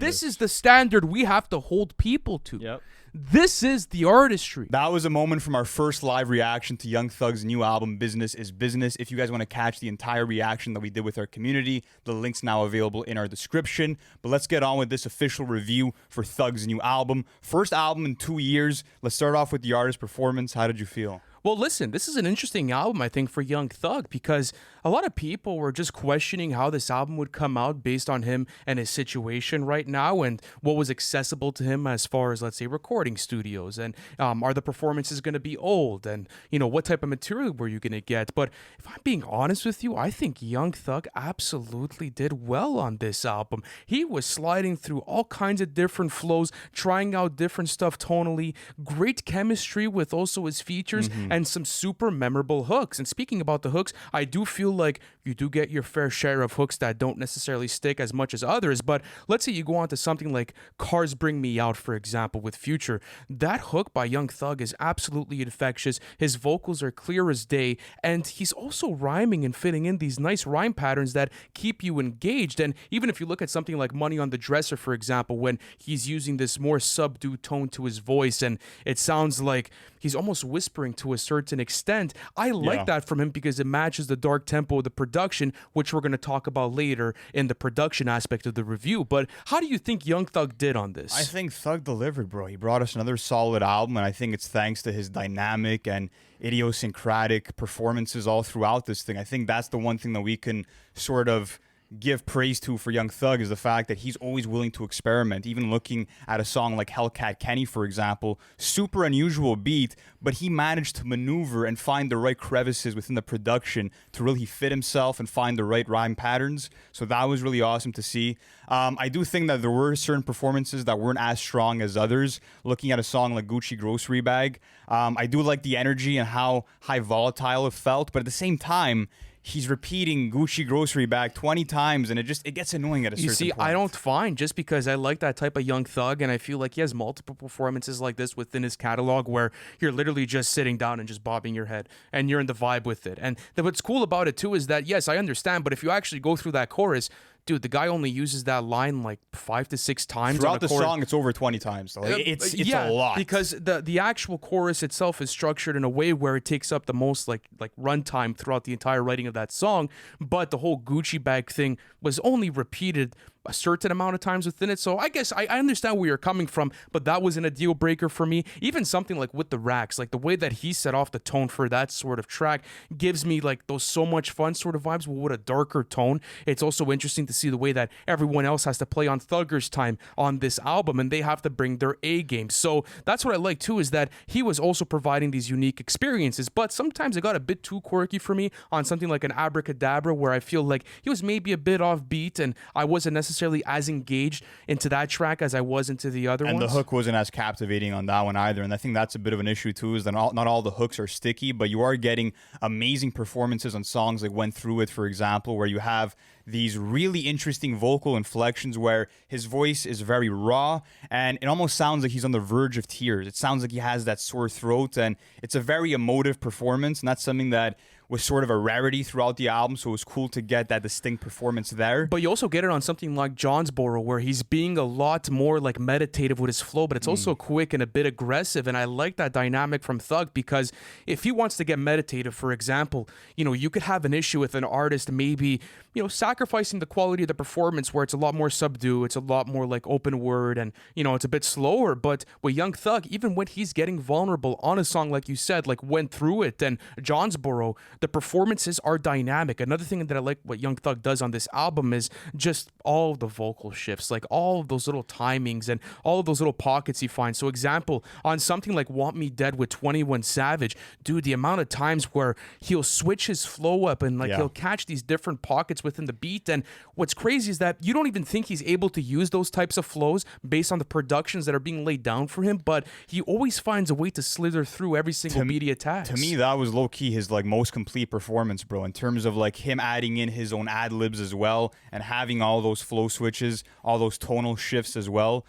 This is the standard we have to hold people to. Yep. This is the artistry. That was a moment from our first live reaction to Young Thug's new album, Business is Business. If you guys want to catch the entire reaction that we did with our community, the link's now available in our description. But let's get on with this official review for Thug's new album. First album in 2 years. Let's start off with the artist performance. How did you feel? Well, listen, this is an interesting album, I think, for Young Thug, because a lot of people were just questioning how this album would come out based on him and his situation right now and what was accessible to him as far as, let's say, recording studios. And are the performances going to be old? And, what type of material were you going to get? But if I'm being honest with you, I think Young Thug absolutely did well on this album. He was sliding through all kinds of different flows, trying out different stuff tonally, great chemistry with also his features, and some super memorable hooks. And speaking about the hooks, I do feel like you do get your fair share of hooks that don't necessarily stick as much as others. But let's say you go on to something like Cars Bring Me Out, for example, with Future. That hook by Young Thug is absolutely infectious. His vocals are clear as day. And he's also rhyming and fitting in these nice rhyme patterns that keep you engaged. And even if you look at something like Money on the Dresser, for example, when he's using this more subdued tone to his voice and it sounds like he's almost whispering to a certain extent. I like that from him because it matches the dark tempo of the production, which we're going to talk about later in the production aspect of the review. But how do you think Young Thug did on this? I think Thug delivered, bro. He brought us another solid album, and I think it's thanks to his dynamic and idiosyncratic performances all throughout this thing. I think that's the one thing that we can sort of give praise to for Young Thug is the fact that he's always willing to experiment. Even looking at a song like Hellcat Kenny, for example, super unusual beat, but he managed to maneuver and find the right crevices within the production to really fit himself and find the right rhyme patterns. So that was really awesome to see. I do think that there were certain performances that weren't as strong as others. Looking at a song like Gucci Grocery Bag, I do like the energy and how high volatile it felt, but at the same time, he's repeating Gucci Grocery Bag 20 times, and it gets annoying at a certain point. You see, I don't find, just because I like that type of Young Thug, and I feel like he has multiple performances like this within his catalog where you're literally just sitting down and just bobbing your head, and you're in the vibe with it. And what's cool about it, too, is that, yes, I understand, but if you actually go through that chorus, dude, the guy only uses that line like 5 to 6 times. Throughout the song, it's over 20 times. So it's a lot. Because the actual chorus itself is structured in a way where it takes up the most like runtime throughout the entire writing of that song. But the whole Gucci bag thing was only repeated a certain amount of times within it. So I guess I understand where you're coming from, but that wasn't a deal breaker for me. Even something like Wit Da Racks, like the way that he set off the tone for that sort of track gives me like those so much fun sort of vibes with a darker tone. It's also interesting to see the way that everyone else has to play on Thugger's time on this album, and they have to bring their A game. So that's what I like too, is that he was also providing these unique experiences, but sometimes it got a bit too quirky for me on something like an Abracadabra, where I feel like he was maybe a bit off beat and I wasn't necessarily as engaged into that track as I was into the other ones. And the hook wasn't as captivating on that one either. And I think that's a bit of an issue too, is that not all the hooks are sticky, but you are getting amazing performances on songs like Went Through It, for example, where you have these really interesting vocal inflections where his voice is very raw and it almost sounds like he's on the verge of tears. It sounds like he has that sore throat, and it's a very emotive performance, and that's something that was sort of a rarity throughout the album, so it was cool to get that distinct performance there. But you also get it on something like Jonesboro, where he's being a lot more like meditative with his flow, but it's also quick and a bit aggressive, and I like that dynamic from Thug, because if he wants to get meditative, for example, you could have an issue with an artist maybe, sacrificing the quality of the performance where it's a lot more subdued, it's a lot more like open word, and, it's a bit slower. But with Young Thug, even when he's getting vulnerable on a song, like you said, like Went Through It and Jonesboro, the performances are dynamic. Another thing that I like what Young Thug does on this album is just all the vocal shifts, like all of those little timings and all of those little pockets he finds. So example, on something like Want Me Dead with 21 Savage, dude, the amount of times where he'll switch his flow up and he'll catch these different pockets within the beat. And what's crazy is that you don't even think he's able to use those types of flows based on the productions that are being laid down for him, but he always finds a way to slither through every single beat he attacks. To me, that was low-key his most complete performance, bro, in terms of him adding in his own ad-libs as well and having all those flow switches, all those tonal shifts as well.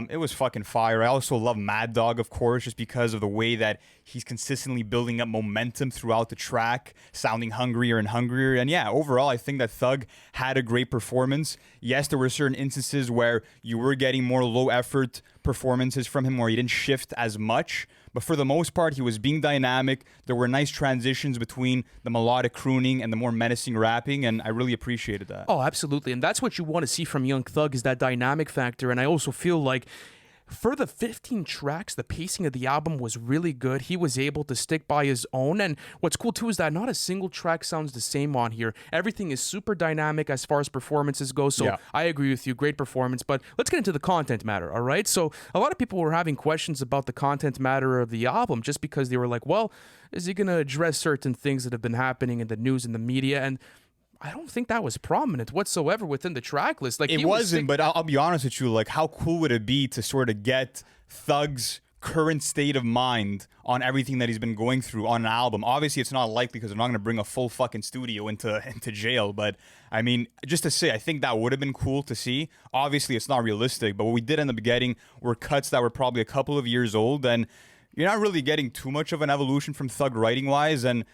It was fucking fire. I also love Mad Dog, of course, just because of the way that he's consistently building up momentum throughout the track, sounding hungrier and hungrier. And yeah, overall, I think that Thug had a great performance. Yes, there were certain instances where you were getting more low effort performances from him where he didn't shift as much. But for the most part, he was being dynamic. There were nice transitions between the melodic crooning and the more menacing rapping, and I really appreciated that. Oh, absolutely. And that's what you want to see from Young Thug is that dynamic factor. And I also feel like for the 15 tracks, the pacing of the album was really good. He was able to stick by his own. And what's cool too is that not a single track sounds the same on here. Everything is super dynamic as far as performances go. So Yeah. I agree with you. Great performance. But let's get into the content matter, all right? So a lot of people were having questions about the content matter of the album just because they were like, well, is he going to address certain things that have been happening in the news and the media? And I don't think that was prominent whatsoever within the track list. Like It wasn't, but I'll be honest with you. Like, how cool would it be to sort of get Thug's current state of mind on everything that he's been going through on an album? Obviously, it's not likely because they're not going to bring a full fucking studio into jail. But I mean, just to say, I think that would have been cool to see. Obviously, it's not realistic. But what we did end up getting were cuts that were probably a couple of years old, and you're not really getting too much of an evolution from Thug writing wise. And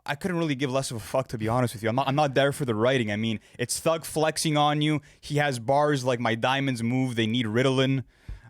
I couldn't really give less of a fuck, to be honest with you. I'm not there for the writing. I mean, it's Thug flexing on you. He has bars like "My diamonds move, they need Ritalin."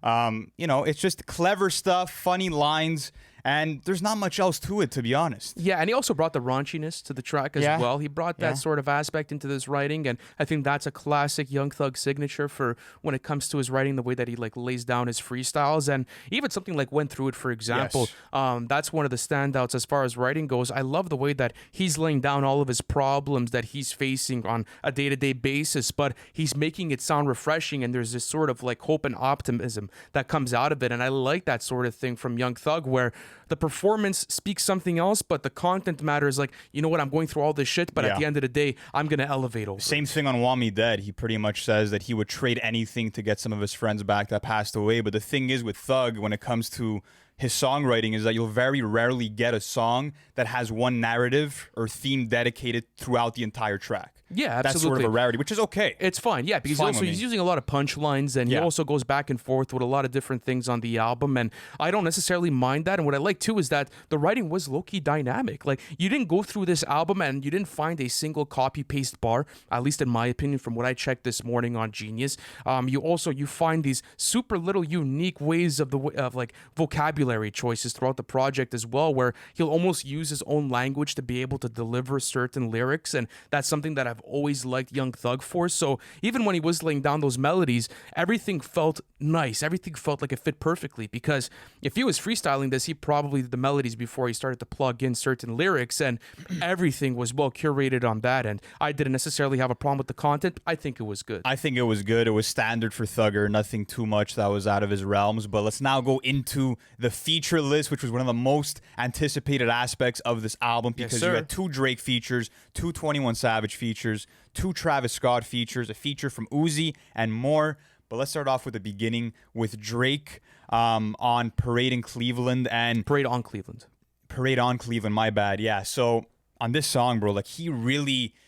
It's just clever stuff, funny lines, and there's not much else to it, to be honest. Yeah, and he also brought the raunchiness to the track as well. He brought that sort of aspect into this writing, and I think that's a classic Young Thug signature for when it comes to his writing, the way that he like lays down his freestyles, and even something like "Went Through It," for example. That's one of the standouts as far as writing goes. I love the way that he's laying down all of his problems that he's facing on a day-to-day basis, but he's making it sound refreshing, and there's this sort of like hope and optimism that comes out of it, and I like that sort of thing from Young Thug where the performance speaks something else, but the content matters. Like, you know what, I'm going through all this shit, but at the end of the day, I'm going to elevate over Same thing on Want Me Dead. He pretty much says that he would trade anything to get some of his friends back that passed away. But the thing is with Thug, when it comes to his songwriting, is that you'll very rarely get a song that has one narrative or theme dedicated throughout the entire track. Yeah, absolutely. That's sort of a rarity, which is okay. It's fine, yeah, because he's using a lot of punchlines, and he also goes back and forth with a lot of different things on the album, and I don't necessarily mind that. And what I like too is that the writing was low-key dynamic. Like, you didn't go through this album and you didn't find a single copy-paste bar, at least in my opinion, from what I checked this morning on Genius. You find these super little unique ways of like vocabulary choices throughout the project as well, where he'll almost use his own language to be able to deliver certain lyrics, and that's something that I've always liked Young Thug for. So even when he was laying down those melodies, everything felt nice. Everything felt like it fit perfectly, because if he was freestyling this, he probably did the melodies before he started to plug in certain lyrics, and everything was well curated on that end. I didn't necessarily have a problem with the content. I think it was good. I think it was good. It was standard for Thugger, nothing too much that was out of his realms. But let's now go into the feature list, which was one of the most anticipated aspects of this album, because you had 2 Drake features, 2 21 Savage features, 2 Travis Scott features, a feature from Uzi, and more. But let's start off with the beginning with Drake on Parade in Cleveland. And Parade on Cleveland. Parade on Cleveland, my bad. Yeah, so on this song, bro, like he reached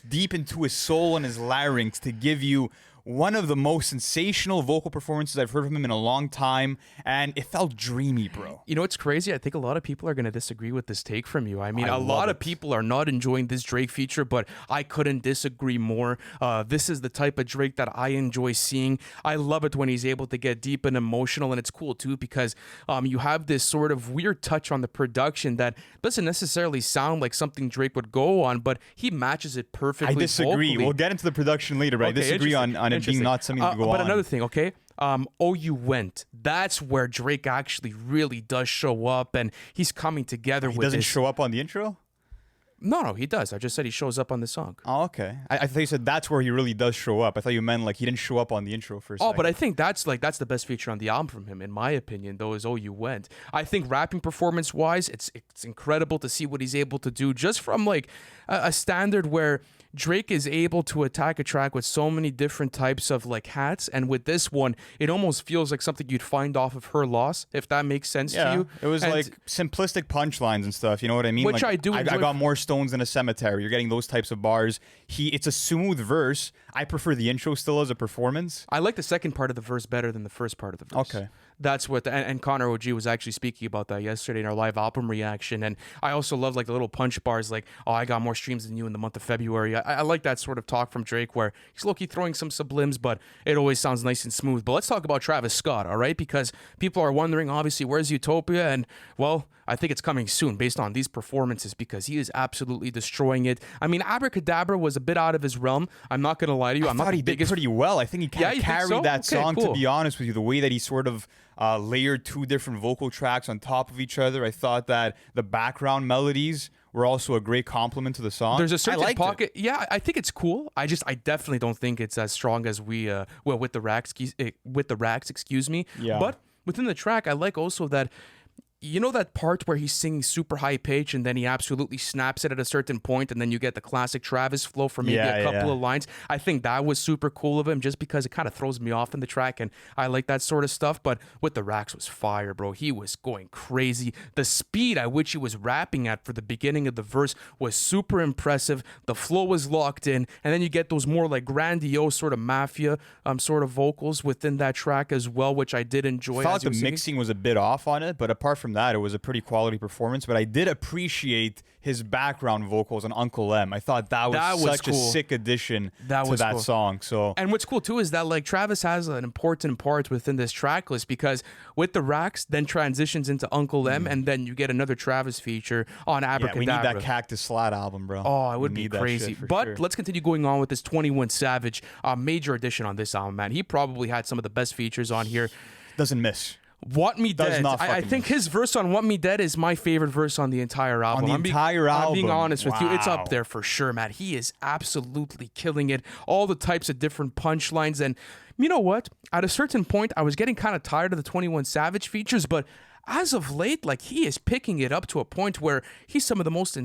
deep into his soul and his larynx to give you one of the most sensational vocal performances I've heard from him in a long time, and it felt dreamy, bro. You know, it's crazy. I think a lot of people are going to disagree with this take from you. I mean, a lot of people are not enjoying this Drake feature, but I couldn't disagree more. This is the type of Drake that I enjoy seeing. I love it when he's able to get deep and emotional, and it's cool, too, because you have this sort of weird touch on the production that doesn't necessarily sound like something Drake would go on, but he matches it perfectly. I disagree. Vocally. We'll get into the production later, but I disagree on it being not something to go on. But another thing, okay? Oh, You Went. That's where Drake actually really does show up, and he's coming together with this. He doesn't show up on the intro? No, he does. I just said he shows up on the song. Oh, okay. I thought you said that's where he really does show up. I thought you meant like he didn't show up on the intro for a second. Oh, but I think that's the best feature on the album from him, in my opinion, though, is Oh You Went. I think rapping performance-wise, it's incredible to see what he's able to do just from like a standard where Drake is able to attack a track with so many different types of like hats, and with this one, it almost feels like something you'd find off of Her Loss, if that makes sense to you. It was And like simplistic punchlines and stuff. You know what I mean? Which Like, I do I enjoy. got more stones in a cemetery. You're getting those types of bars. It's a smooth verse. I prefer the intro still as a performance. I like the second part of the verse better than the first part of the verse. Okay. That's what, and Connor OG was actually speaking about that yesterday in our live album reaction. And I also love like the little punch bars, like, oh, I got more streams than you in the month of February. I like that sort of talk from Drake where he's low-key throwing some sublims, but it always sounds nice and smooth. But let's talk about Travis Scott, all right? Because people are wondering, obviously, where's Utopia? And, well, I think it's coming soon based on these performances because he is absolutely destroying it. I mean, Abracadabra was a bit out of his realm. I'm not going to lie to you. I'm I not thought the he did biggest pretty well. I think he kind of you think carried so? that Okay, song, cool. to be honest with you. The way that he sort of layered two different vocal tracks on top of each other. I thought that the background melodies were also a great compliment to the song. There's a I certain liked pocket. it. Yeah, I think it's cool. I definitely don't think it's as strong as with the racks, excuse me. Yeah. But within the track, I like also that. You know that part where he's singing super high pitch and then he absolutely snaps it at a certain point and then you get the classic Travis flow for maybe a couple of lines? I think that was super cool of him just because it kind of throws me off in the track and I like that sort of stuff. But with the racks was fire, bro. He was going crazy. The speed at which he was rapping at for the beginning of the verse was super impressive. The flow was locked in and then you get those more like grandiose sort of mafia sort of vocals within that track as well, which I did enjoy. I thought the mixing was a bit off on it, but apart from that, it was a pretty quality performance. But I did appreciate his background vocals on Uncle M. I thought that was such cool. a sick addition to was that cool. song. So, and what's cool too is that like Travis has an important part within this track list because with the racks then transitions into Uncle M and then you get another Travis feature on Abracadabra. we need that Cactus Slat album, bro. Oh, it would We be need that crazy. shit for But sure. let's continue going on with this 21 Savage major addition on this album, man. He probably had some of the best features on here. Doesn't miss. Want Me Does Dead. not I fucking think his verse on Want Me Dead is my favorite verse on the entire album. On the entire I'm being album? honest with you. It's Wow. up there for sure, man. He is absolutely killing it. All the types of different punchlines. And you know what? At a certain point, I was getting kind of tired of the 21 Savage features, but as of late, like he is picking it up to a point where he's some of the most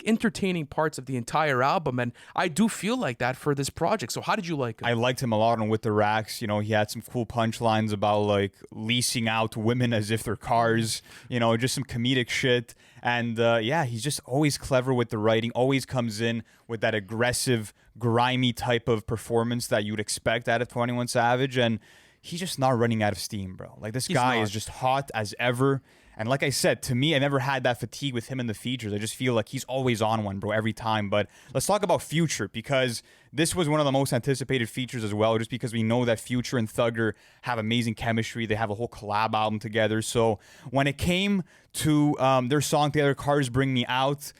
entertaining parts of the entire album, and I do feel like that for this project. So how did you like him? I liked him a lot on With the Racks. You know, he had some cool punchlines about like leasing out women as if they're cars, you know, just some comedic shit. And he's just always clever with the writing, always comes in with that aggressive, grimy type of performance that you'd expect out of 21 Savage. And he's just not running out of steam, bro. Like, this guy is just hot as ever. And like I said, to me, I never had that fatigue with him in the features. I just feel like he's always on one, bro, every time. But let's talk about Future, because this was one of the most anticipated features as well, just because we know that Future and Thugger have amazing chemistry. They have a whole collab album together. So when it came to their song together, Cars Bring Me Out,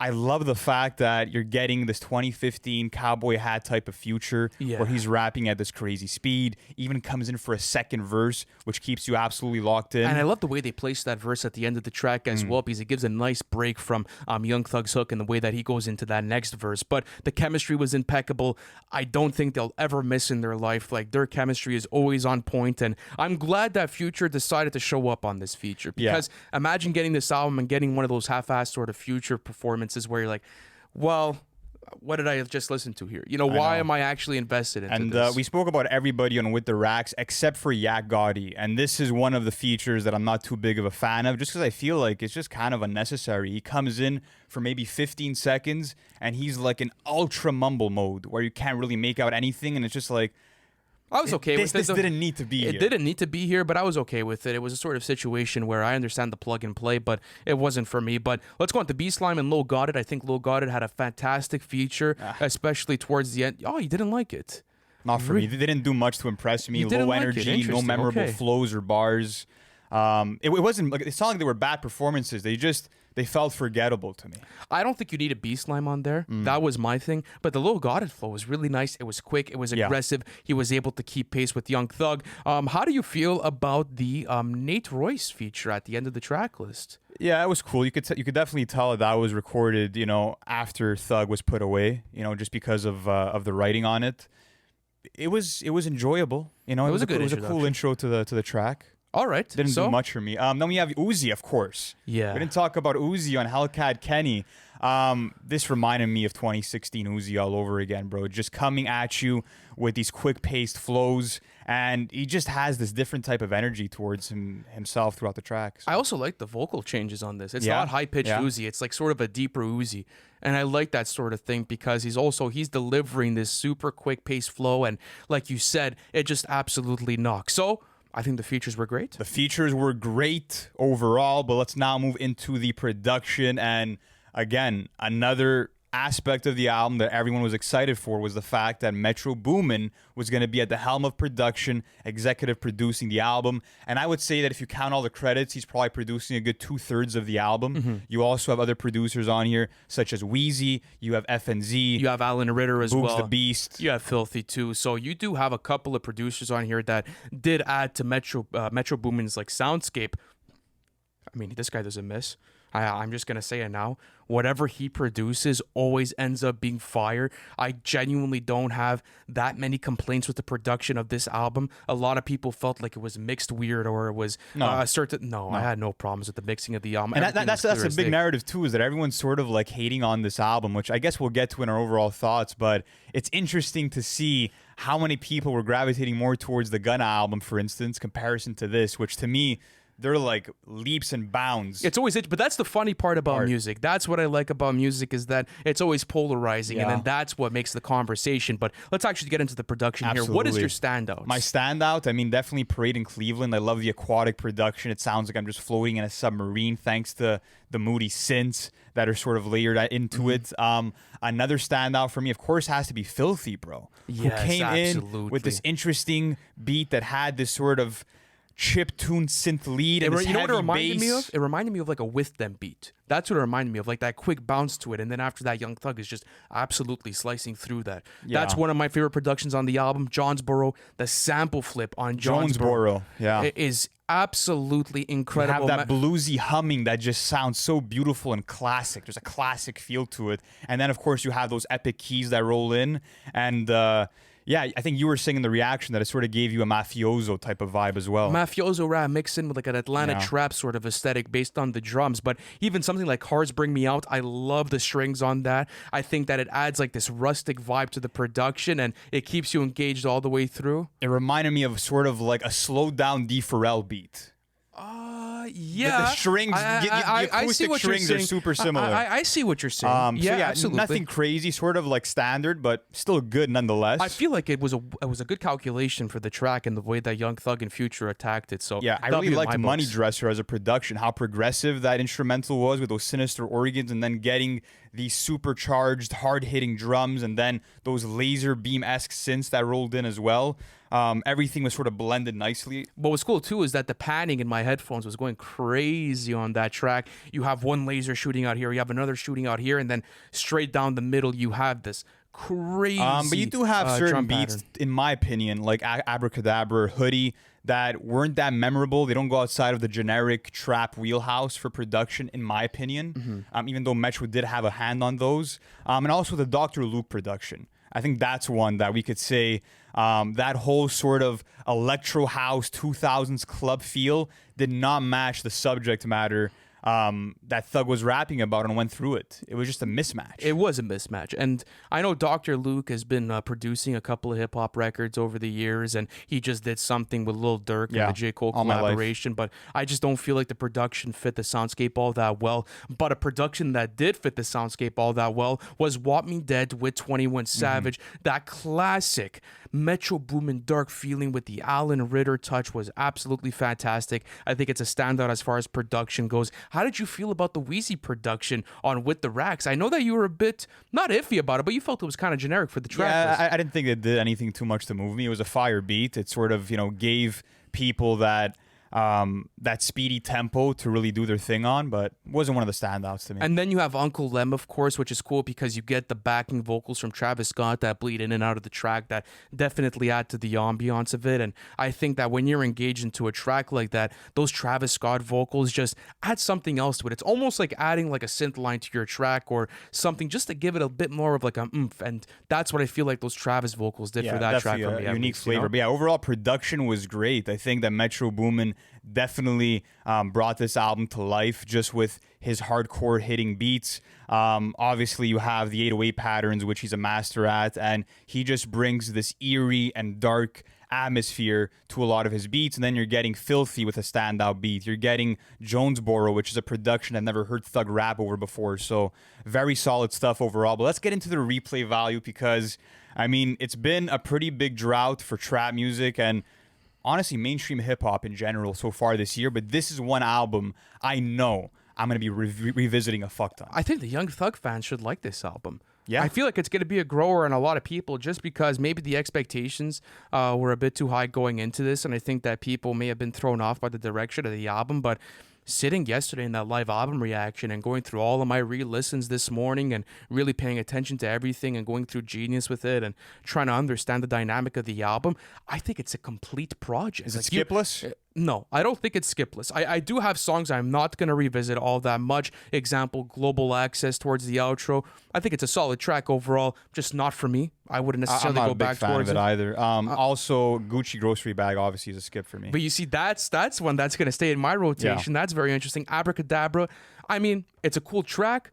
I love the fact that you're getting this 2015 cowboy hat type of Future where he's rapping at this crazy speed, even comes in for a second verse, which keeps you absolutely locked in. And I love the way they place that verse at the end of the track as well, because it gives a nice break from Young Thug's hook and the way that he goes into that next verse. But the chemistry was impeccable. I don't think they'll ever miss in their life. Like, their chemistry is always on point, and I'm glad that Future decided to show up on this feature, because imagine getting this album and getting one of those half-assed sort of Future performances where you're like, well, what did I just listen to here? You know, why am I actually invested into this? And we spoke about everybody on With the Racks except for Yak Gotti. And this is one of the features that I'm not too big of a fan of, just because I feel like it's just kind of unnecessary. He comes in for maybe 15 seconds and he's like in ultra mumble mode where you can't really make out anything. And it's just like, I was okay with it. This didn't need to be here. It didn't need to be here, but I was okay with it. It was a sort of situation where I understand the plug and play, but it wasn't for me. But let's go on to B-Slime and Lil Got It. I think Lil Got It had a fantastic feature, especially towards the end. Oh, you didn't like it? Not for me. They didn't do much to impress me. You didn't Low like it. energy, no Interesting. memorable Okay. flows or bars. It wasn't like, it's not like they were bad performances. They felt forgettable to me. I don't think you need a B-Slime on there. That was my thing. But the Lil Got It flow was really nice. It was quick. It was aggressive. He was able to keep pace with Young Thug. How do you feel about the Nate Royce feature at the end of the track list? Yeah, it was cool. You could definitely tell that was recorded, you know, after Thug was put away, you know, just because of the writing on it. It was enjoyable. You know, It was a good cool intro to the track. All right. Didn't do much for me. Then we have Uzi, of course. Yeah. We didn't talk about Uzi on Hellcat Kenny. This reminded me of 2016 Uzi all over again, bro. Just coming at you with these quick-paced flows, and he just has this different type of energy towards himself throughout the tracks. I also like the vocal changes on this. It's not high-pitched Uzi. It's like sort of a deeper Uzi. And I like that sort of thing because he's delivering this super quick-paced flow, and like you said, it just absolutely knocks. So I think the features were great. The features were great overall, but let's now move into the production. And again, another aspect of the album that everyone was excited for was the fact that Metro Boomin was going to be at the helm of production, executive producing the album. And I would say that if you count all the credits, he's probably producing a good 2/3 of the album. You also have other producers on here, such as Wheezy, you have FNZ, you have Alan Ritter as Boobs well. the Beast. You have Filthy too. So you do have a couple of producers on here that did add to Metro Boomin's like soundscape. I mean, this guy doesn't miss. I'm just going to say it now. Whatever he produces always ends up being fire. I genuinely don't have that many complaints with the production of this album. A lot of people felt like it was mixed weird or it was certain. No, I had no problems with the mixing of the album. And that's a big narrative too, is that everyone's sort of like hating on this album, which I guess we'll get to in our overall thoughts. But it's interesting to see how many people were gravitating more towards the Gunna album, for instance, comparison to this, which to me, they're like leaps and bounds. It's always, but that's the funny part about music. That's what I like about music, is that it's always polarizing, and then that's what makes the conversation. But let's actually get into the production here. What is your standout? My standout, I mean, definitely Parade in Cleveland. I love the aquatic production. It sounds like I'm just floating in a submarine thanks to the moody synths that are sort of layered into it. Another standout for me, of course, has to be Filthy, bro. Yes, who came in with this interesting beat that had this sort of chip-tuned synth lead and you know what it reminded me bass. of? It reminded me of like a With Them beat. That's what it reminded me of, like that quick bounce to it. And then after that, Young Thug is just absolutely slicing through that. Yeah. That's one of my favorite productions on the album. Jonesboro, the sample flip on Jonesboro. Yeah. It is absolutely incredible. You have that bluesy humming that just sounds so beautiful and classic. There's a classic feel to it. And then, of course, you have those epic keys that roll in. And yeah, I think you were saying in the reaction that it sort of gave you a mafioso type of vibe as well. Mafioso rap mixed in with like an Atlanta trap sort of aesthetic based on the drums. But even something like Cars Bring Me Out, I love the strings on that. I think that it adds like this rustic vibe to the production, and it keeps you engaged all the way through. It reminded me of sort of like a slowed down D. Pharrell beat. Yeah, the strings, the acoustic strings are super similar. I see what you're saying. So yeah, absolutely. Nothing crazy, sort of like standard, but still good nonetheless. I feel like it was a good calculation for the track and the way that Young Thug and Future attacked it. So yeah, I really liked Money Dresser as a production, how progressive that instrumental was with those sinister organs, and then getting these supercharged, hard-hitting drums, and then those laser beam-esque synths that rolled in as well. Everything was sort of blended nicely. What was cool too is that the panning in my headphones was going crazy on that track. You have one laser shooting out here, you have another shooting out here, and then straight down the middle you have this crazy but you do have certain beats, in my opinion, like Abracadabra, Hoodie, that weren't that memorable. They don't go outside of the generic trap wheelhouse for production, in my opinion, even though Metro did have a hand on those. And also the Dr. Luke production. I think that's one that we could say that whole sort of electro house 2000s club feel did not match the subject matter that Thug was rapping about and went through it. It was just a mismatch. It was a mismatch. And I know Dr. Luke has been producing a couple of hip-hop records over the years, and he just did something with Lil Durk and the J. Cole collaboration, but I just don't feel like the production fit the soundscape all that well. But a production that did fit the soundscape all that well was Want Me Dead with 21 Savage. That classic Metro Boomin dark feeling with the Alan Ritter touch was absolutely fantastic. I think it's a standout as far as production goes. How did you feel about the Wheezy production on Wit Da Racks? I know that you were a bit, not iffy about it, but you felt it was kind of generic for the track. Yeah, I didn't think it did anything too much to move me. It was a fire beat. It sort of, gave people that speedy tempo to really do their thing on, but wasn't one of the standouts to me. And then you have Uncle Lem, of course, which is cool because you get the backing vocals from Travis Scott that bleed in and out of the track that definitely add to the ambiance of it. And I think that when you're engaged into a track like that, those Travis Scott vocals just add something else to it. It's almost like adding like a synth line to your track or something just to give it a bit more of like a oomph. And that's what I feel like those Travis vocals did for that track for me. Unique flavor. But yeah, overall production was great. I think that Metro Boomin definitely brought this album to life just with his hardcore hitting beats. Obviously, you have the 808 patterns, which he's a master at, and he just brings this eerie and dark atmosphere to a lot of his beats. And then you're getting Filthy with a standout beat. You're getting Jonesboro, which is a production I've never heard Thug rap over before. So very solid stuff overall. But let's get into the replay value because, I mean, it's been a pretty big drought for trap music and honestly mainstream hip-hop in general so far this year. But this is one album I know I'm going to be revisiting a fuck ton. I think the Young Thug fans should like this album. Yeah. I feel like it's going to be a grower on a lot of people just because maybe the expectations were a bit too high going into this. And I think that people may have been thrown off by the direction of the album. But sitting yesterday in that live album reaction and going through all of my re-listens this morning and really paying attention to everything and going through Genius with it and trying to understand the dynamic of the album, I think it's a complete project. Is it skipless? No, I don't think it's skipless. I do have songs I'm not going to revisit all that much. Example, Global Access towards the outro. I think it's a solid track overall, just not for me. I wouldn't necessarily I'm not go a big back fan towards of it it. either. Also, Gucci Grocery Bag obviously is a skip for me. But you see, that's one that's going to stay in my rotation. That's very interesting. Abracadabra. I mean, it's a cool track.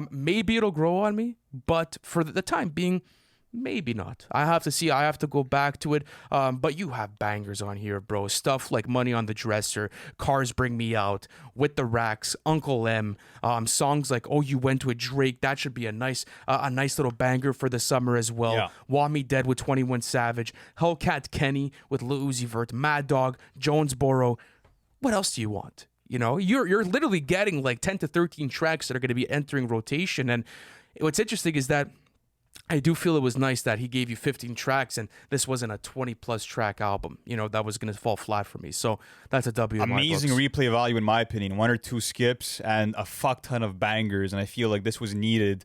Maybe it'll grow on me, but for the time being, maybe not. I have to see. I have to go back to it. But you have bangers on here, bro. Stuff like Money on the Dresser, Cars Bring Me Out, Wit Da Racks, Uncle M. Songs like Oh You Went to a Drake. That should be a nice little banger for the summer as well. Yeah. Want Me Dead with 21 Savage, Hellcat Kenny with Lil Uzi Vert, Mad Dog, Jonesboro. What else do you want? You know, you're literally getting like 10 to 13 tracks that are going to be entering rotation. And what's interesting is that I do feel it was nice that he gave you 15 tracks and this wasn't a 20 plus track album. You know, that was going to fall flat for me. So that's a W. Amazing replay value in my opinion. 1 or 2 skips and a fuck ton of bangers. And I feel like this was needed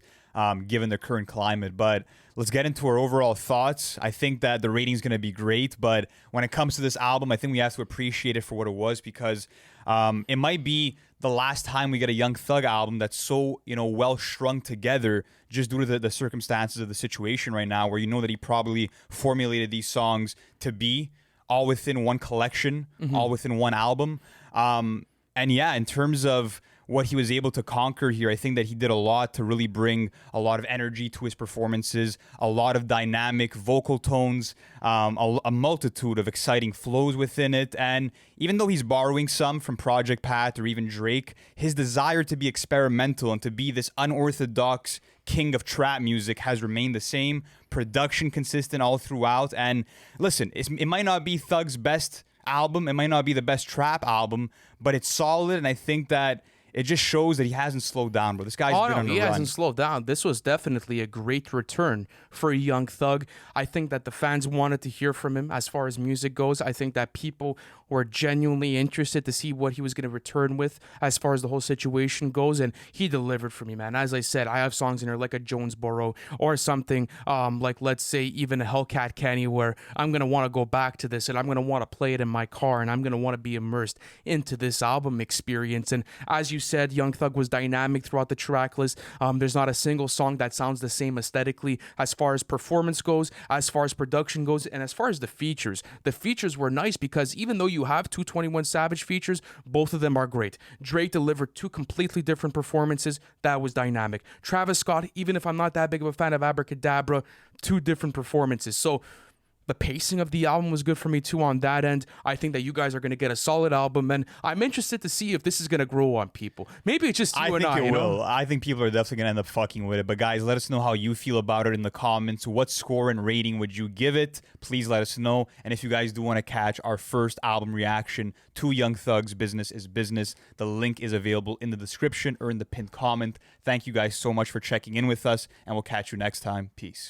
given the current climate. But let's get into our overall thoughts. I think that the rating's going to be great. But when it comes to this album, I think we have to appreciate it for what it was because it might be the last time we get a Young Thug album that's so, you know, well strung together just due to the circumstances of the situation right now where you know that he probably formulated these songs to be all within one collection, all within one album. And yeah, in terms of what he was able to conquer here, I think that he did a lot to really bring a lot of energy to his performances, a lot of dynamic vocal tones, a multitude of exciting flows within it. And even though he's borrowing some from Project Pat or even Drake, his desire to be experimental and to be this unorthodox king of trap music has remained the same. Production consistent all throughout. And listen, it might not be Thug's best album, it might not be the best trap album, but it's solid. And I think that it just shows that he hasn't slowed down, bro. This guy's been on a run. He hasn't slowed down. This was definitely a great return for a Young Thug. I think that the fans wanted to hear from him as far as music goes. I think that people were genuinely interested to see what he was going to return with as far as the whole situation goes, and he delivered for me, man. As I said, I have songs in there like a Jonesboro or something like, let's say, even a Hellcat Kenny where I'm going to want to go back to this and I'm going to want to play it in my car and I'm going to want to be immersed into this album experience. And as you said, Young Thug was dynamic throughout the track list. There's not a single song that sounds the same aesthetically as far as performance goes, as far as production goes, and as far as the features. The features were nice because even though you have 221 Savage features, both of them are great. Drake delivered 2 completely different performances. That was dynamic. Travis Scott, even if I'm not that big of a fan of Abracadabra, 2 different performances. So the pacing of the album was good for me too on that end. I think that you guys are going to get a solid album, and I'm interested to see if this is going to grow on people. Maybe it's just you and I. I think it will. know? I think people are definitely going to end up fucking with it. But guys, let us know how you feel about it in the comments. What score and rating would you give it? Please let us know. And if you guys do want to catch our first album reaction to Young Thug's Business is Business, the link is available in the description or in the pinned comment. Thank you guys so much for checking in with us, and we'll catch you next time. Peace.